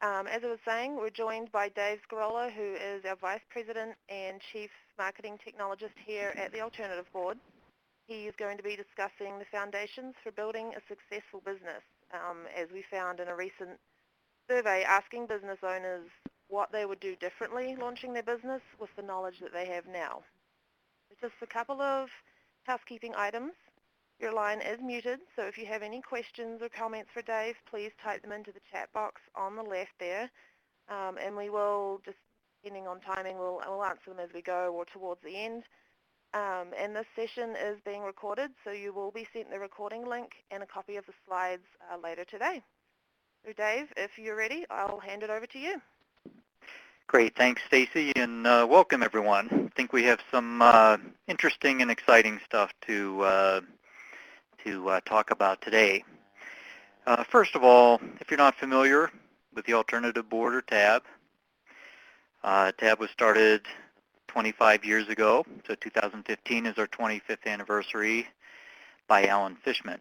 As I was saying, we're joined by Dave Scarola, who is our Vice President and Chief Marketing Technologist here at the Alternative Board. He is going to be discussing the foundations for building a successful business, as we found in a recent survey asking business owners what they would do differently launching their business with the knowledge that they have now. Just a couple of housekeeping items. Your line is muted, so if you have any questions or comments for Dave, please type them into the chat box on the left there, and we will, just depending on timing, we'll answer them as we go or towards the end. And this session is being recorded, so you will be sent the recording link and a copy of the slides later today. So Dave, if you're ready, I'll hand it over to you. Great, thanks Stacy, and welcome everyone. I think we have some interesting and exciting stuff to talk about today. First of all, if you're not familiar with the Alternative Board or TAB, TAB was started 25 years ago, so 2015 is our 25th anniversary, by Alan Fishman.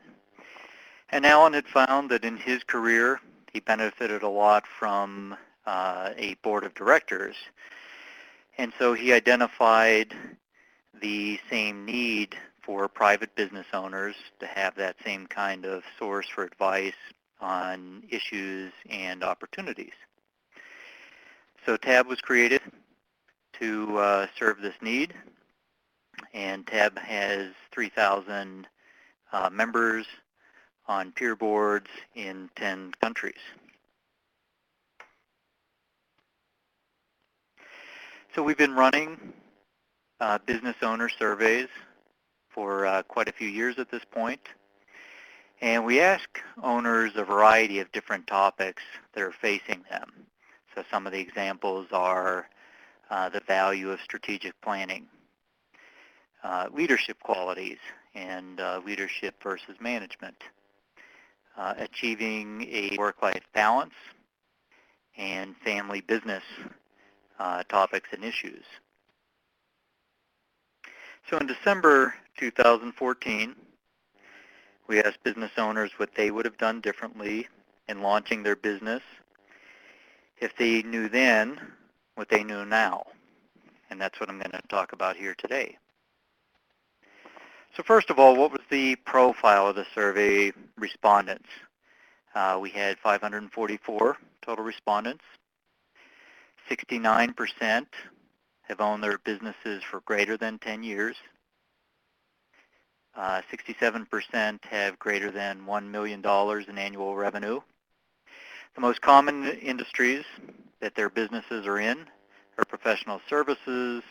And Alan had found that in his career, he benefited a lot from a board of directors. And so he identified the same need for private business owners to have that same kind of source for advice on issues and opportunities. So TAB was created to serve this need, and TAB has 3,000 members on peer boards in 10 countries. So we've been running business owner surveys for quite a few years at this point, and we ask owners a variety of different topics that are facing them. So some of the examples are the value of strategic planning, leadership qualities and leadership versus management, achieving a work-life balance, and family business topics and issues. So in December 2014, we asked business owners what they would have done differently in launching their business if they knew then what they knew now. And that's what I'm going to talk about here today. So first of all, what was the profile of the survey respondents? We had 544 total respondents. 69% have owned their businesses for greater than 10 years. 67% have greater than $1 million in annual revenue. The most common industries that their businesses are in are professional services,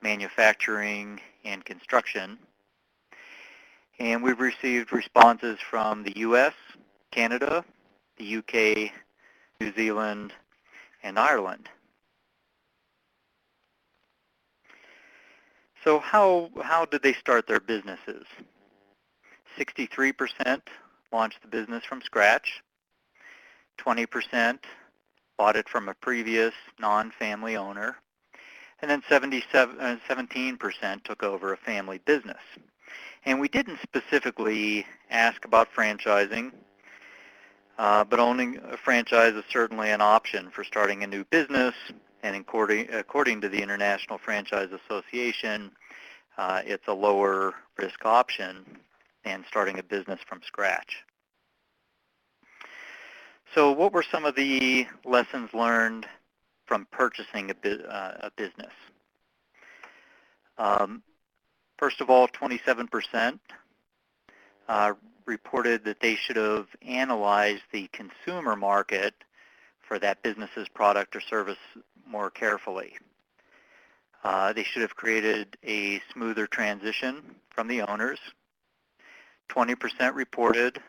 manufacturing, and construction. And we've received responses from the U.S., Canada, the U.K., New Zealand, and Ireland. So how did they start their businesses? 63% launched the business from scratch. 20% bought it from a previous non-family owner. And then 17% took over a family business. And we didn't specifically ask about franchising, but owning a franchise is certainly an option for starting a new business. And according to the International Franchise Association, it's a lower risk option than starting a business from scratch. So what were some of the lessons learned from purchasing a business? First of all, 27% reported that they should have analyzed the consumer market for that business's product or service more carefully. They should have created a smoother transition from the owners. 20% reported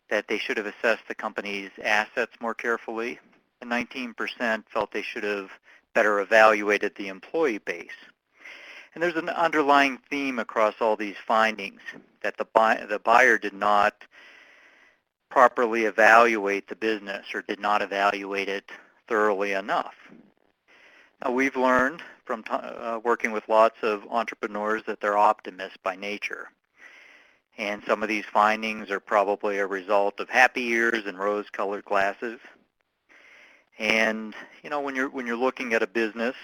that they should have assessed the company's assets more carefully, and 19% felt they should have better evaluated the employee base. And there's an underlying theme across all these findings, that the buyer did not properly evaluate the business or did not evaluate it thoroughly enough. Now, we've learned from working with lots of entrepreneurs that they're optimists by nature. And some of these findings are probably a result of happy ears and rose-colored glasses. And when you're looking at a business,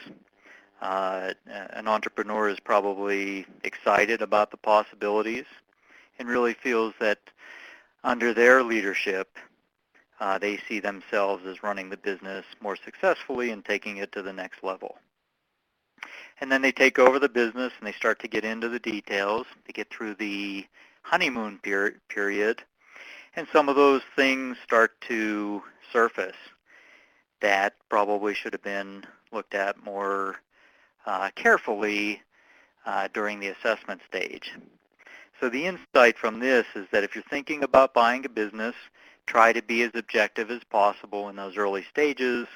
an entrepreneur is probably excited about the possibilities and really feels that under their leadership, they see themselves as running the business more successfully and taking it to the next level. And then they take over the business and they start to get into the details. They get through the honeymoon period, and some of those things start to surface that probably should have been looked at more carefully during the assessment stage. So the insight from this is that if you're thinking about buying a business, try to be as objective as possible in those early stages.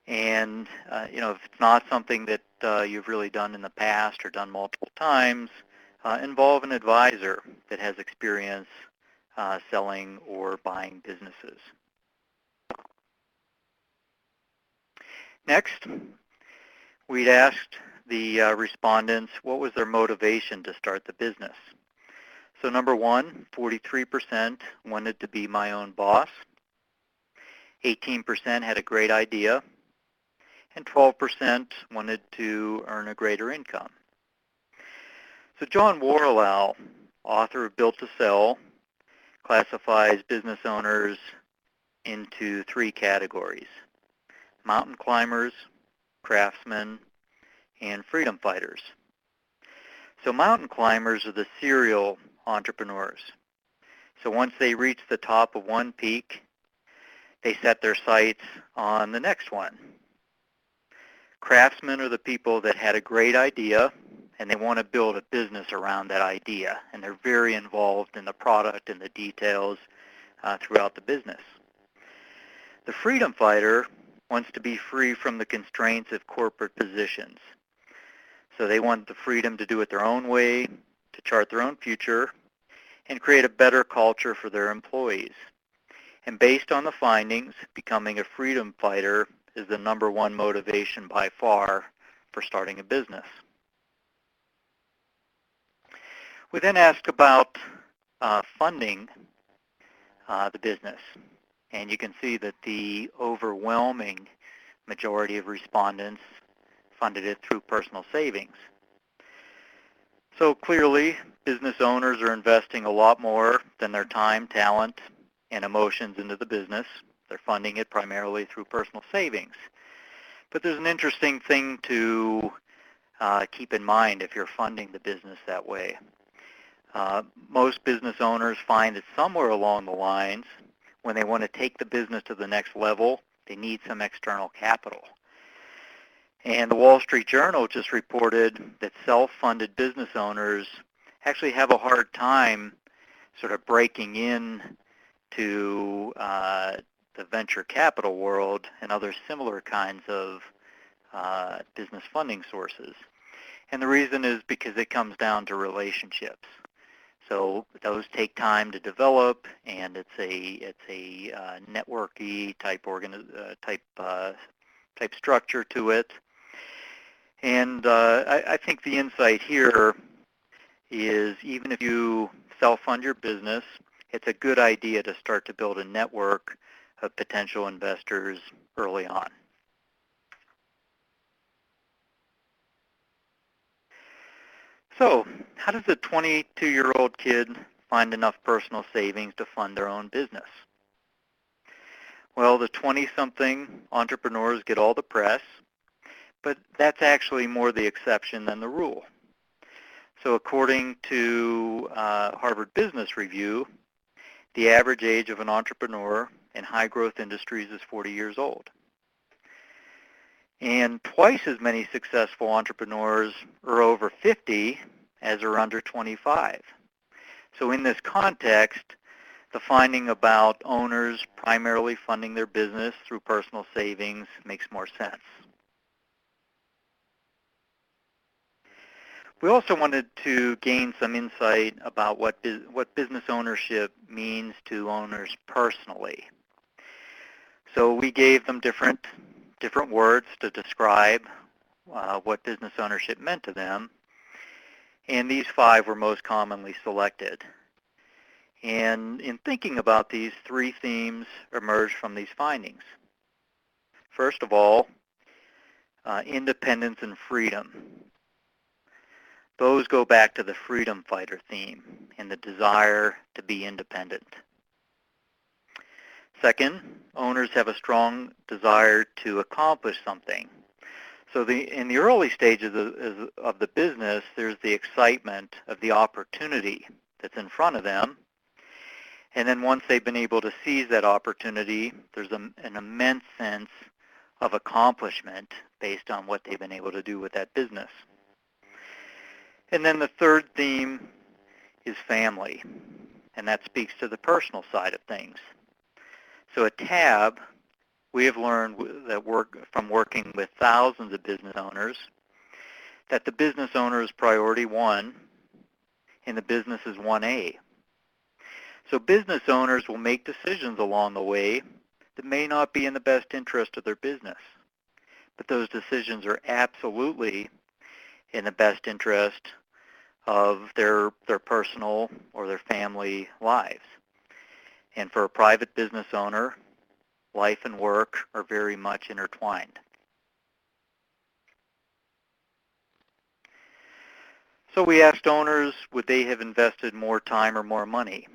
And if it's not something that you've really done in the past or done multiple times, involve an advisor that has experience selling or buying businesses. Next, we'd asked the respondents what was their motivation to start the business. So number one, 43% wanted to be my own boss, 18% had a great idea, and 12% wanted to earn a greater income. So John Warlow, author of Built to Sell, classifies business owners into three categories: mountain climbers, craftsmen, and freedom fighters. So mountain climbers are the serial entrepreneurs. So once they reach the top of one peak, they set their sights on the next one. Craftsmen are the people that had a great idea and they want to build a business around that idea, and they're very involved in the product and the details throughout the business. The freedom fighter wants to be free from the constraints of corporate positions. So they want the freedom to do it their own way, to chart their own future, and create a better culture for their employees. And based on the findings, becoming a freedom fighter is the number one motivation by far for starting a business. We then asked about funding the business. And you can see that the overwhelming majority of respondents funded it through personal savings. So clearly, business owners are investing a lot more than their time, talent, and emotions into the business. They're funding it primarily through personal savings. But there's an interesting thing to keep in mind if you're funding the business that way. Most business owners find that somewhere along the lines, when they want to take the business to the next level, they need some external capital. And the Wall Street Journal just reported that self-funded business owners actually have a hard time sort of breaking in to the venture capital world and other similar kinds of business funding sources. And the reason is because it comes down to relationships. So those take time to develop, and it's a networky type type structure to it. And I think the insight here is even if you self-fund your business, it's a good idea to start to build a network of potential investors early on. So how does a 22-year-old kid find enough personal savings to fund their own business? Well, the 20-something entrepreneurs get all the press, but that's actually more the exception than the rule. So according to Harvard Business Review, the average age of an entrepreneur in high-growth industries is 40 years old. And twice as many successful entrepreneurs are over 50 as are under 25. So in this context, the finding about owners primarily funding their business through personal savings makes more sense. We also wanted to gain some insight about what business ownership means to owners personally. So we gave them different words to describe what business ownership meant to them, and these 5 were most commonly selected. And in thinking about these, 3 themes emerged from these findings. First of all, independence and freedom. Those go back to the freedom fighter theme and the desire to be independent. Second, owners have a strong desire to accomplish something. So in the early stages of the business, there's the excitement of the opportunity that's in front of them. And then once they've been able to seize that opportunity, there's an immense sense of accomplishment based on what they've been able to do with that business. And then the third theme is family, and that speaks to the personal side of things. So at TAB, we have learned that from working with thousands of business owners that the business owner is priority one and the business is 1A. So business owners will make decisions along the way that may not be in the best interest of their business, but those decisions are absolutely in the best interest of their personal or their family lives. And for a private business owner, life and work are very much intertwined. So we asked owners, would they have invested more time or more money?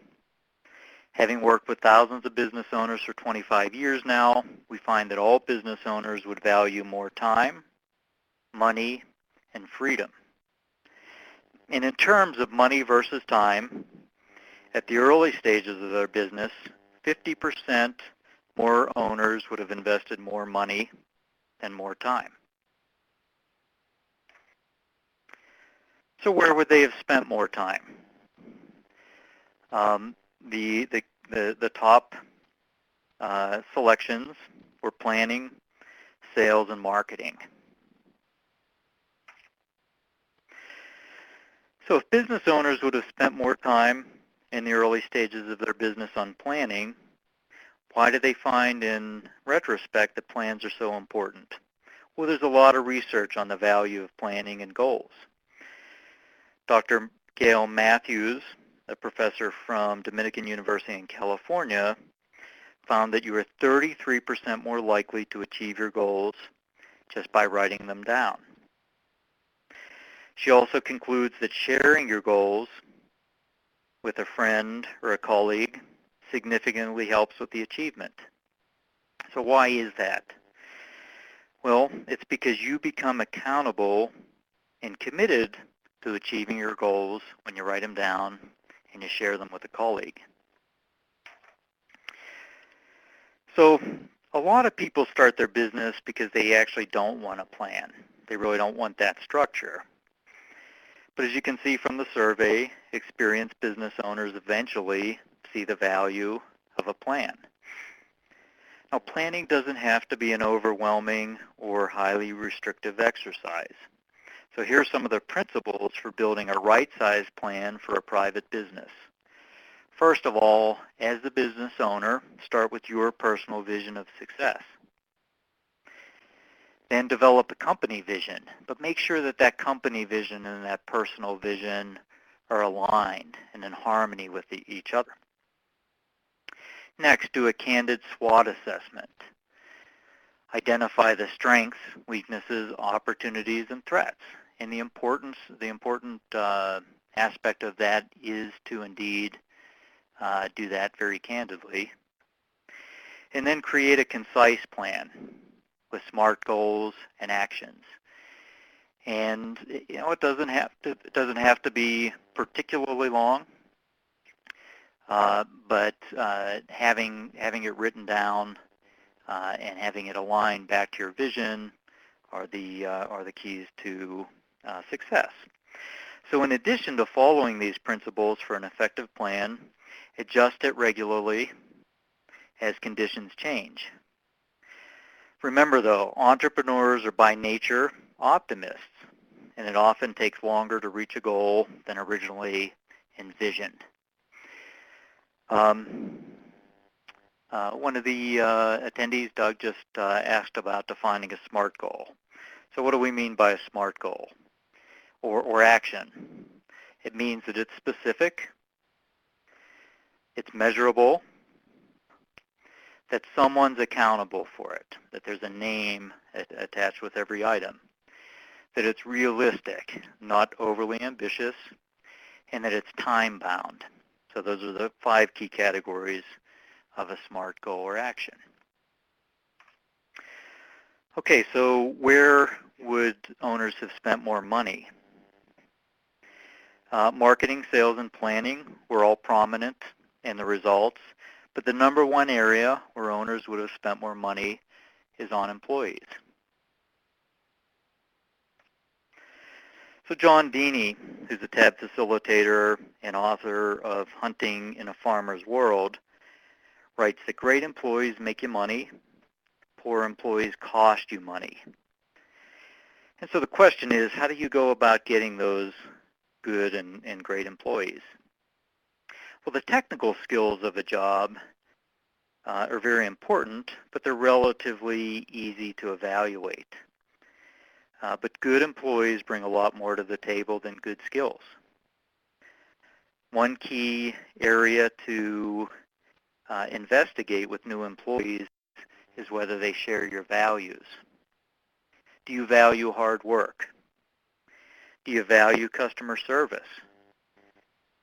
Having worked with thousands of business owners for 25 years now, we find that all business owners would value more time, money, and freedom. And in terms of money versus time, at the early stages of their business, 50% more owners would have invested more money and more time. So where would they have spent more time? The top selections were planning, sales, and marketing. So if business owners would have spent more time in the early stages of their business on planning, why do they find in retrospect that plans are so important? Well, there's a lot of research on the value of planning and goals. Dr. Gail Matthews, a professor from Dominican University in California, found that you are 33% more likely to achieve your goals just by writing them down. She also concludes that sharing your goals with a friend or a colleague significantly helps with the achievement. So why is that? Well, it's because you become accountable and committed to achieving your goals when you write them down and you share them with a colleague. So a lot of people start their business because they actually don't want a plan. They really don't want that structure. But as you can see from the survey, experienced business owners eventually see the value of a plan. Now, planning doesn't have to be an overwhelming or highly restrictive exercise. So here are some of the principles for building a right-sized plan for a private business. First of all, as the business owner, start with your personal vision of success. Then develop a company vision, but make sure that that company vision and that personal vision are aligned and in harmony with each other. Next, do a candid SWOT assessment. Identify the strengths, weaknesses, opportunities, and threats. And the important aspect of that is to indeed do that very candidly. And then create a concise plan with SMART goals and actions. And it doesn't have to be particularly long, but having it written down and having it aligned back to your vision are the keys to success. So in addition to following these principles for an effective plan, adjust it regularly as conditions change. Remember though, entrepreneurs are by nature optimists, and it often takes longer to reach a goal than originally envisioned. One of the attendees, Doug, just asked about defining a SMART goal. So what do we mean by a SMART goal or action? It means that it's specific, it's measurable, that someone's accountable for it, that there's a name attached with every item, that it's realistic, not overly ambitious, and that it's time-bound. So those are the 5 key categories of a SMART goal or action. Okay, so where would owners have spent more money? Marketing, sales, and planning were all prominent in the results, but the number one area where owners would have spent more money is on employees. So John Deeney, who's a TAB facilitator and author of Hunting in a Farmer's World, writes that great employees make you money, poor employees cost you money. And so the question is, how do you go about getting those good and great employees? Well, the technical skills of a job are very important, but they're relatively easy to evaluate. But good employees bring a lot more to the table than good skills. One key area to investigate with new employees is whether they share your values. Do you value hard work? Do you value customer service?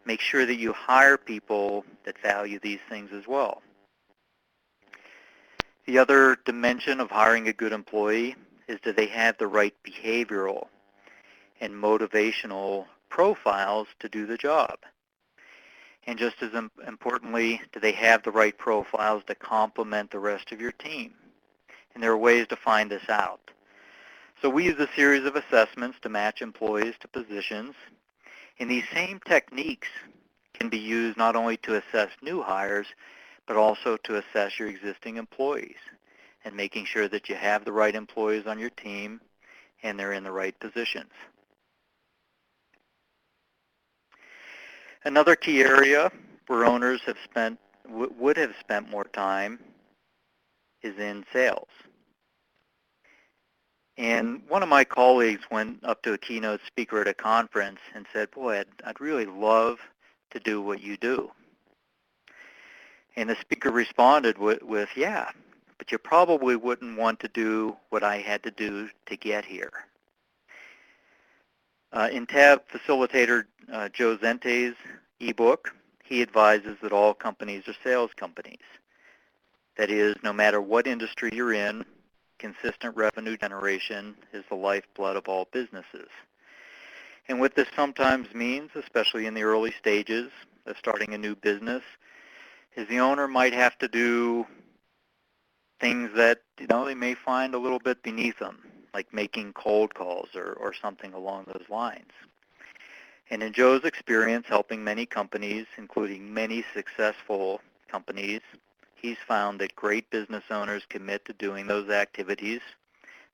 Make sure that you hire people that value these things as well. The other dimension of hiring a good employee is, do they have the right behavioral and motivational profiles to do the job? And just as importantly, do they have the right profiles to complement the rest of your team? And there are ways to find this out. So we use a series of assessments to match employees to positions. And these same techniques can be used not only to assess new hires, but also to assess your existing employees and making sure that you have the right employees on your team and they're in the right positions. Another key area where owners have would have spent more time is in sales. And one of my colleagues went up to a keynote speaker at a conference and said, boy, I'd really love to do what you do. And the speaker responded with, yeah, but you probably wouldn't want to do what I had to do to get here. In TAB facilitator Joe Zente's ebook, he advises that all companies are sales companies. That is, no matter what industry you're in, consistent revenue generation is the lifeblood of all businesses. And what this sometimes means, especially in the early stages of starting a new business, is the owner might have to do things that they may find a little bit beneath them, like making cold calls or something along those lines. And in Joe's experience helping many companies, including many successful companies, he's found that great business owners commit to doing those activities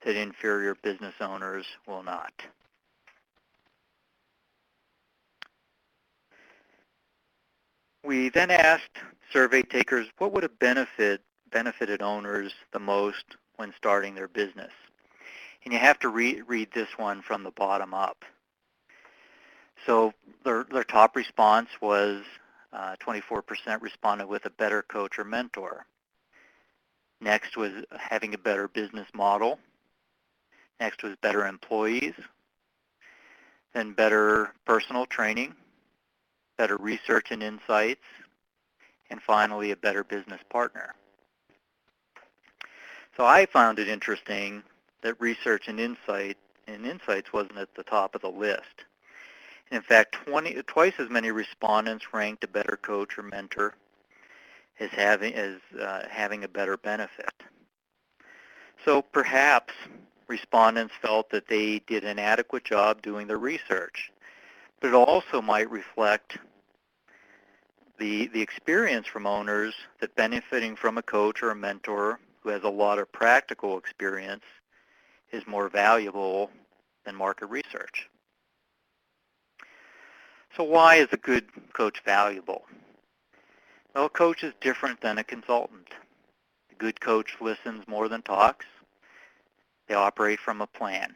that inferior business owners will not. We then asked survey takers what would have benefited owners the most when starting their business. And you have to read this one from the bottom up. So their top response was 24% responded with a better coach or mentor. Next was having a better business model. Next was better employees. Then better personal training, better research and insights, and finally a better business partner. So I found it interesting that research and insights wasn't at the top of the list. In fact, twice as many respondents ranked a better coach or mentor as having a better benefit. So perhaps respondents felt that they did an adequate job doing their research, but it also might reflect the experience from owners that benefiting from a coach or a mentor who has a lot of practical experience is more valuable than market research. So why is a good coach valuable? Well, a coach is different than a consultant. A good coach listens more than talks. They operate from a plan.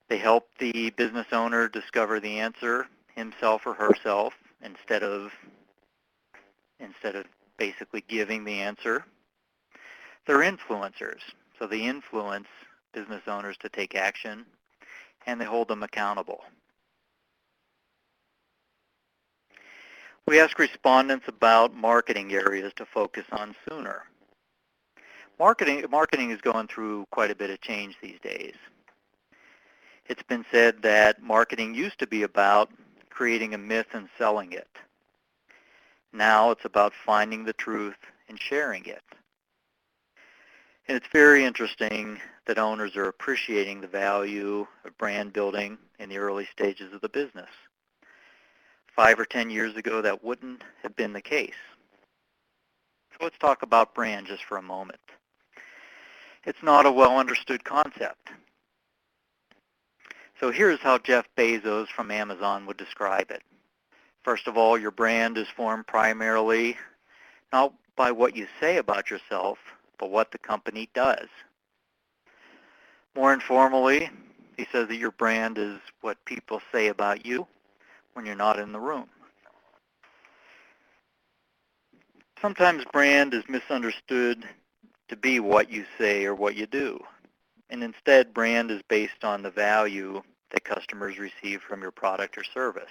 They help the business owner discover the answer himself or herself instead of basically giving the answer. They're influencers, so they influence business owners to take action, and they hold them accountable. We ask respondents about marketing areas to focus on sooner. Marketing is going through quite a bit of change these days. It's been said that marketing used to be about creating a myth and selling it. Now it's about finding the truth and sharing it. And it's very interesting that owners are appreciating the value of brand building in the early stages of the business. 5 or 10 years ago, that wouldn't have been the case. So let's talk about brand just for a moment. It's not a well-understood concept. So here's how Jeff Bezos from Amazon would describe it. First of all, your brand is formed primarily not by what you say about yourself, but what the company does. More informally, he says that your brand is what people say about you when you're not in the room. Sometimes brand is misunderstood to be what you say or what you do. And instead, brand is based on the value that customers receive from your product or service.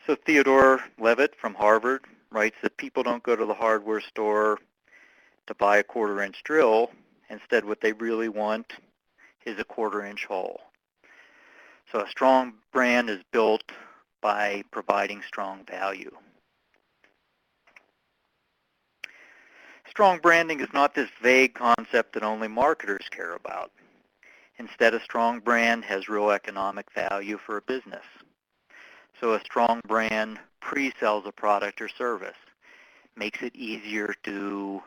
So Theodore Levitt from Harvard writes that people don't go to the hardware store to buy a quarter-inch drill. Instead, what they really want is a quarter-inch hole. So a strong brand is built by providing strong value. Strong branding is not this vague concept that only marketers care about. Instead, a strong brand has real economic value for a business. So a strong brand pre-sells a product or service, makes it easier to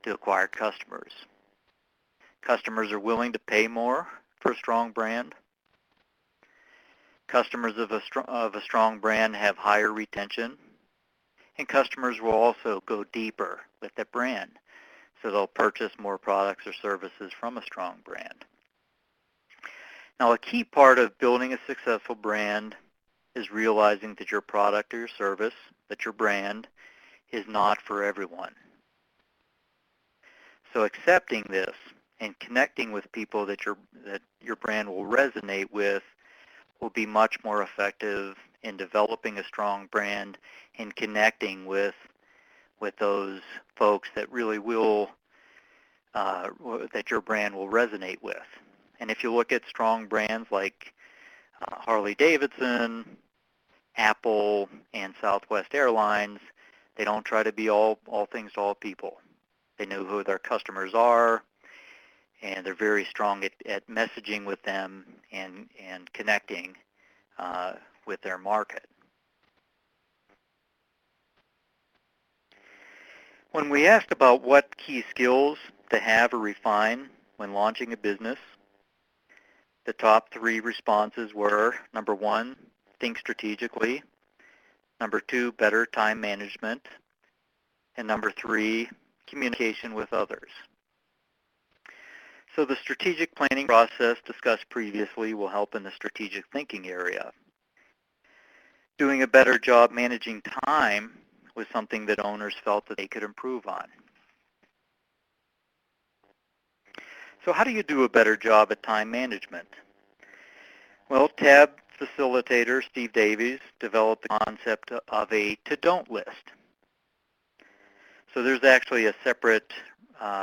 acquire customers. Customers are willing to pay more for a strong brand. Customers of a strong brand have higher retention, and customers will also go deeper with the brand, so they'll purchase more products or services from a strong brand. Now, a key part of building a successful brand is realizing that your product or your service, that your brand, is not for everyone. So accepting this and connecting with people that your brand will resonate with will be much more effective in developing a strong brand and connecting with those folks that really will, that your brand will resonate with. And if you look at strong brands like Harley-Davidson, Apple, and Southwest Airlines, they don't try to be all things to all people. They know who their customers are, and they're very strong at messaging with them and connecting with their market. When we asked about what key skills to have or refine when launching a business, the top 3 responses were, number 1, think strategically, number 2, better time management, and number 3, communication with others. So the strategic planning process discussed previously will help in the strategic thinking area. Doing a better job managing time was something that owners felt that they could improve on. So how do you do a better job at time management? Well, TAB facilitator Steve Davies developed the concept of a to-don't list. So there's actually a separate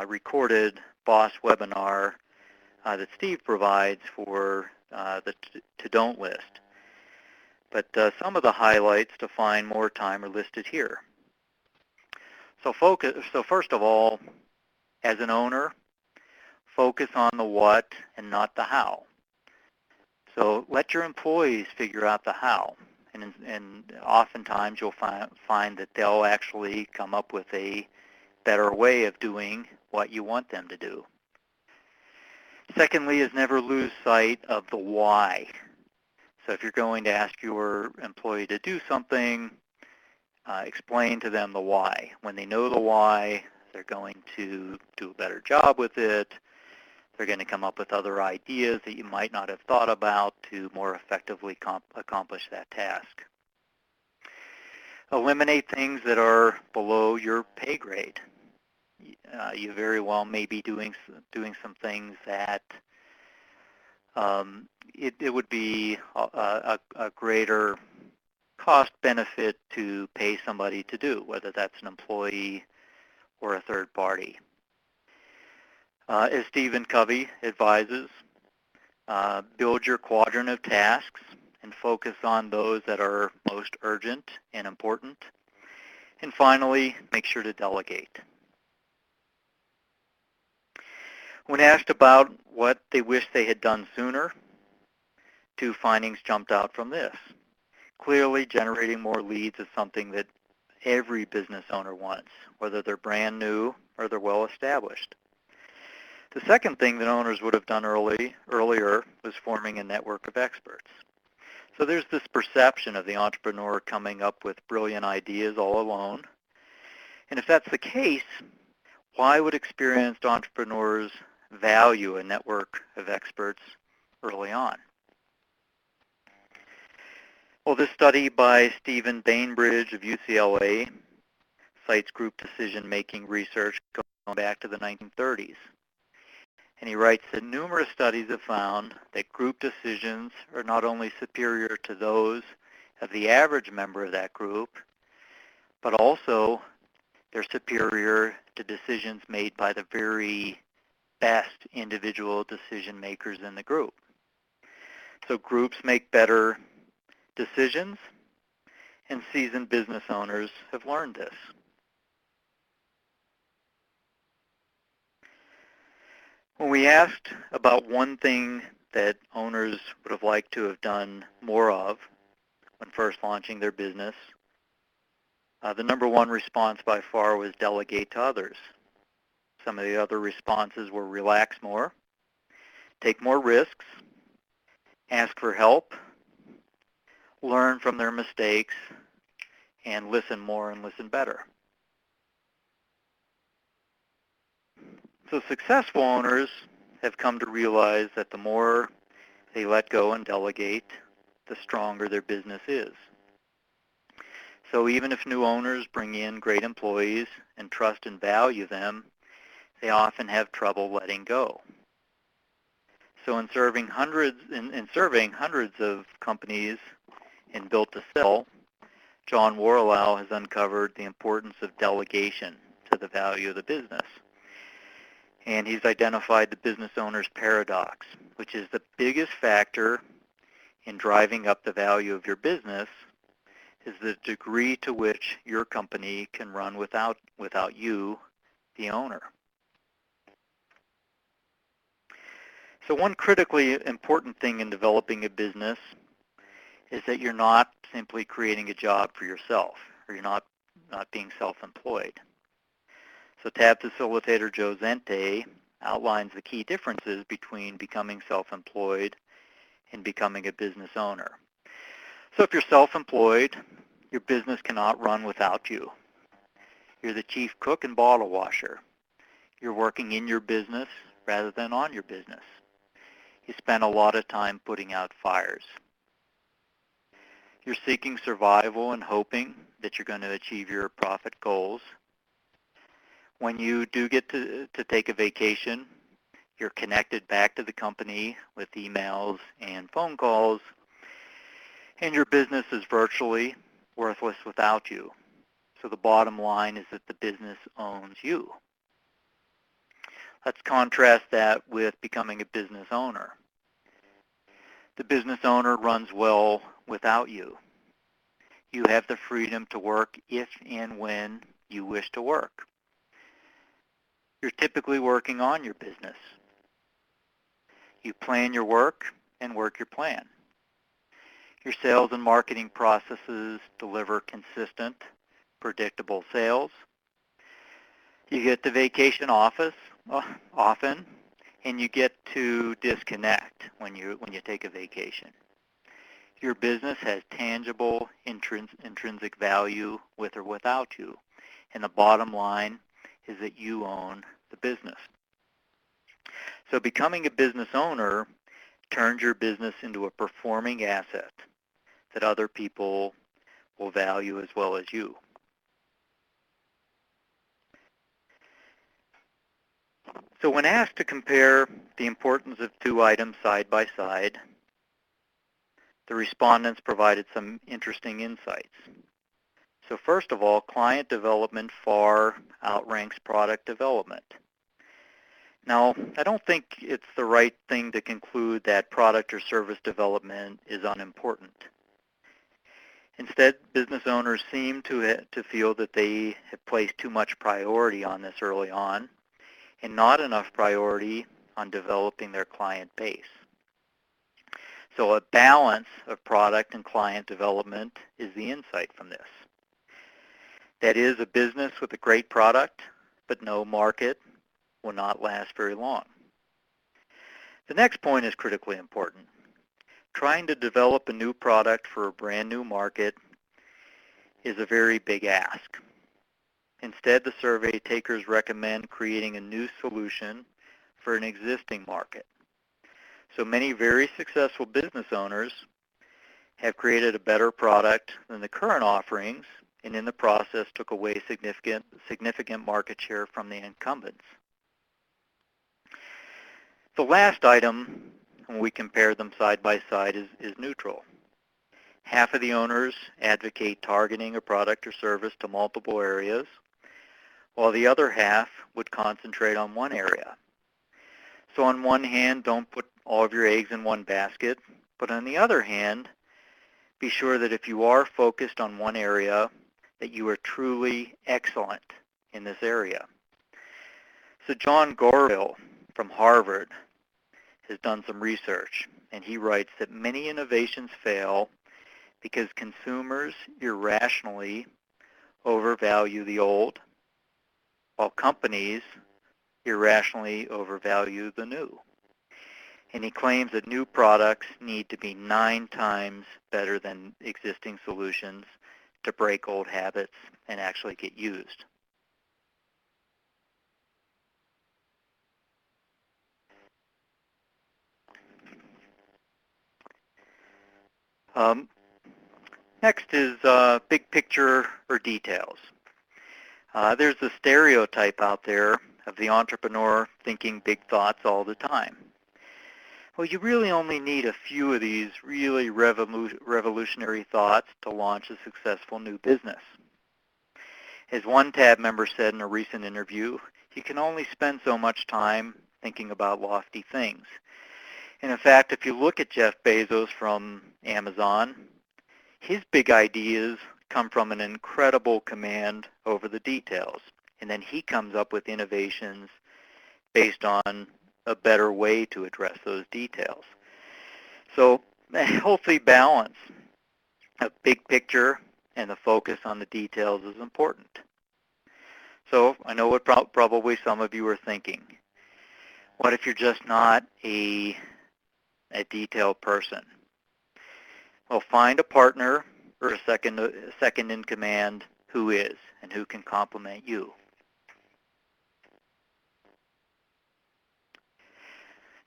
recorded BOSS webinar that Steve provides for the to-don't list. But some of the highlights to find more time are listed here. So first of all, as an owner, focus on the what and not the how. So let your employees figure out the how. And oftentimes you'll find that they'll actually come up with a better way of doing what you want them to do. Secondly is never lose sight of the why. So if you're going to ask your employee to do something, explain to them the why. When they know the why, they're going to do a better job with it. They're going to come up with other ideas that you might not have thought about to more effectively accomplish that task. Eliminate things that are below your pay grade. You very well may be doing some things that it would be a greater cost benefit to pay somebody to do, whether that's an employee or a third party. As Stephen Covey advises, build your quadrant of tasks and focus on those that are most urgent and important. And finally, make sure to delegate. When asked about what they wish they had done sooner, 2 findings jumped out from this. Clearly, generating more leads is something that every business owner wants, whether they're brand new or they're well established. The second thing that owners would have done earlier was forming a network of experts. So there's this perception of the entrepreneur coming up with brilliant ideas all alone. And if that's the case, why would experienced entrepreneurs value a network of experts early on? Well, this study by Stephen Bainbridge of UCLA cites group decision-making research going back to the 1930s. And he writes that numerous studies have found that group decisions are not only superior to those of the average member of that group, but also they're superior to decisions made by the very best individual decision makers in the group. So groups make better decisions, and seasoned business owners have learned this. When we asked about one thing that owners would have liked to have done more of when first launching their business, the number one response by far was delegate to others. Some of the other responses were relax more, take more risks, ask for help, learn from their mistakes, and listen more and listen better. So successful owners have come to realize that the more they let go and delegate, the stronger their business is. So even if new owners bring in great employees and trust and value them, they often have trouble letting go. So in surveying hundreds of companies in Built to Sell, John Warlow has uncovered the importance of delegation to the value of the business. And he's identified the business owner's paradox, which is the biggest factor in driving up the value of your business is the degree to which your company can run without you, the owner. So one critically important thing in developing a business is that you're not simply creating a job for yourself, or you're not being self-employed. So TAB facilitator Joe Zente outlines the key differences between becoming self-employed and becoming a business owner. So if you're self-employed, your business cannot run without you. You're the chief cook and bottle washer. You're working in your business rather than on your business. You spend a lot of time putting out fires. You're seeking survival and hoping that you're going to achieve your profit goals. When you do get to take a vacation, you're connected back to the company with emails and phone calls, and your business is virtually worthless without you. So the bottom line is that the business owns you. Let's contrast that with becoming a business owner. The business owner runs well without you. You have the freedom to work if and when you wish to work. You're typically working on your business. You plan your work and work your plan. Your sales and marketing processes deliver consistent, predictable sales. You get to vacation often, and you get to disconnect when you take a vacation. Your business has tangible intrinsic value with or without you, and the bottom line is that you own the business. So becoming a business owner turns your business into a performing asset that other people will value as well as you. So when asked to compare the importance of two items side by side, the respondents provided some interesting insights. So first of all, client development far outranks product development. Now, I don't think it's the right thing to conclude that product or service development is unimportant. Instead, business owners seem to feel that they have placed too much priority on this early on and not enough priority on developing their client base. So a balance of product and client development is the insight from this. That is, a business with a great product but no market will not last very long. The next point is critically important. Trying to develop a new product for a brand new market is a very big ask. Instead, the survey takers recommend creating a new solution for an existing market. So many very successful business owners have created a better product than the current offerings, and in the process took away significant market share from the incumbents. The last item, when we compare them side by side, is neutral. Half of the owners advocate targeting a product or service to multiple areas, while the other half would concentrate on one area. So on one hand, don't put all of your eggs in one basket, but on the other hand, be sure that if you are focused on one area, that you are truly excellent in this area. So John Gorville from Harvard has done some research, and he writes that many innovations fail because consumers irrationally overvalue the old, while companies irrationally overvalue the new. And he claims that new products need to be 9 times better than existing solutions to break old habits and actually get used. Next is big picture or details. There's a stereotype out there of the entrepreneur thinking big thoughts all the time. Well, you really only need a few of these really revolutionary thoughts to launch a successful new business. As one TAB member said in a recent interview, you can only spend so much time thinking about lofty things. And in fact, if you look at Jeff Bezos from Amazon, his big ideas come from an incredible command over the details. And then he comes up with innovations based on a better way to address those details. So a healthy balance of big picture and the focus on the details is important. So I know what probably some of you are thinking. What if you're just not a detailed person? Well, find a partner or a second in command who is and who can complement you.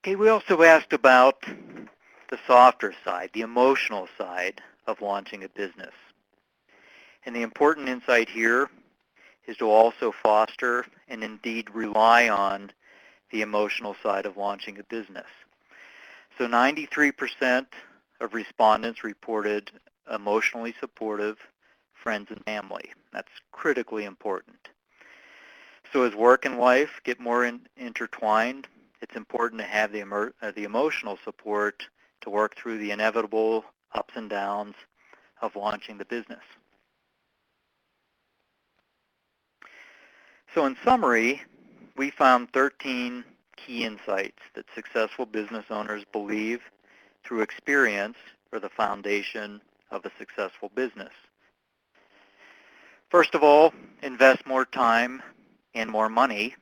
Okay, we also asked about the softer side, the emotional side of launching a business. And the important insight here is to also foster and indeed rely on the emotional side of launching a business. So 93% of respondents reported emotionally supportive friends and family. That's critically important. So as work and life get more intertwined, it's important to have the emotional support to work through the inevitable ups and downs of launching the business. So in summary, we found 13 key insights that successful business owners believe through experience are the foundation of a successful business. First of all, invest more time and more money.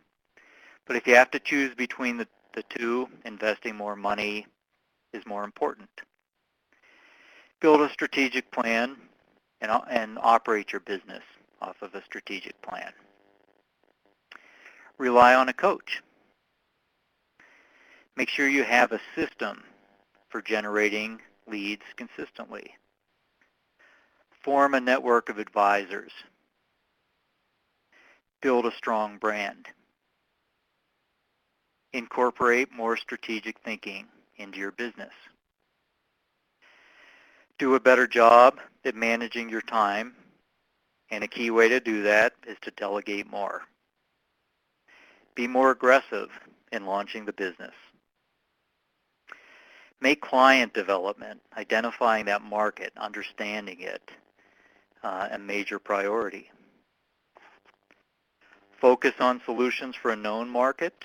But if you have to choose between the two, investing more money is more important. Build a strategic plan and operate your business off of a strategic plan. Rely on a coach. Make sure you have a system for generating leads consistently. Form a network of advisors. Build a strong brand. Incorporate more strategic thinking into your business. Do a better job at managing your time, and a key way to do that is to delegate more. Be more aggressive in launching the business. Make client development, identifying that market, understanding it, a major priority. Focus on solutions for a known market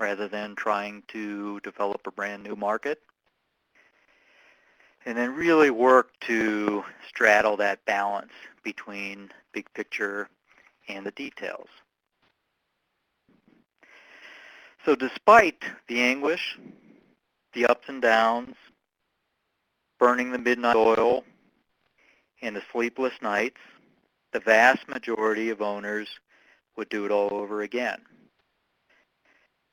rather than trying to develop a brand new market. And then really work to straddle that balance between big picture and the details. So despite the anguish, the ups and downs, burning the midnight oil, and the sleepless nights, the vast majority of owners would do it all over again.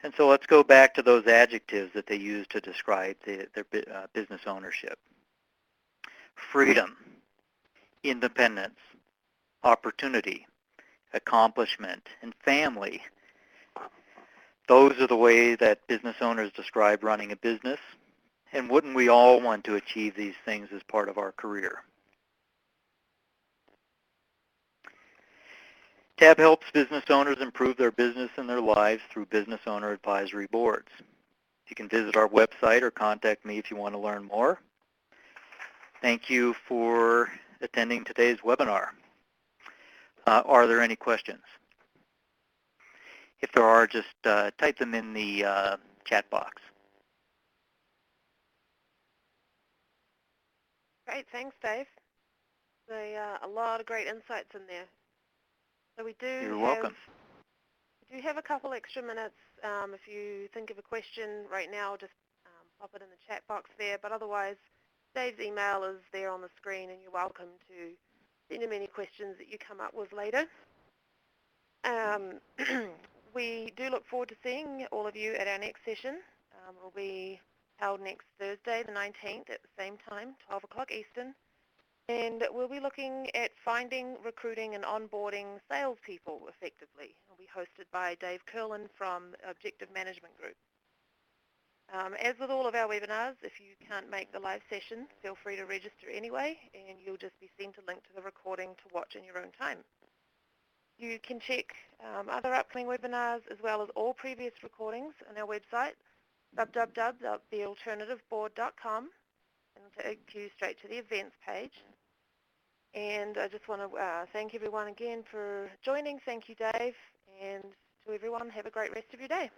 And so let's go back to those adjectives that they use to describe their business ownership. Freedom, independence, opportunity, accomplishment, and family. Those are the ways that business owners describe running a business, and wouldn't we all want to achieve these things as part of our career? TAB helps business owners improve their business and their lives through business owner advisory boards. You can visit our website or contact me if you want to learn more. Thank you for attending today's webinar. Are there any questions? If there are, just type them in the chat box. Great, thanks, Dave. A lot of great insights in there. So You're welcome. We do have a couple extra minutes. If you think of a question right now, just pop it in the chat box there. But otherwise, Dave's email is there on the screen, and you're welcome to send him any questions that you come up with later. We do look forward to seeing all of you at our next session. It will be held next Thursday, the 19th, at the same time, 12 o'clock Eastern. And we'll be looking at finding, recruiting, and onboarding salespeople effectively. It'll be hosted by Dave Curlin from Objective Management Group. As with all of our webinars, if you can't make the live session, feel free to register anyway, and you'll just be sent a link to the recording to watch in your own time. You can check other upcoming webinars as well as all previous recordings on our website, www.thealternativeboard.com, and it'll take you straight to the events page. And I just want to thank everyone again for joining. Thank you, Dave. And to everyone, have a great rest of your day.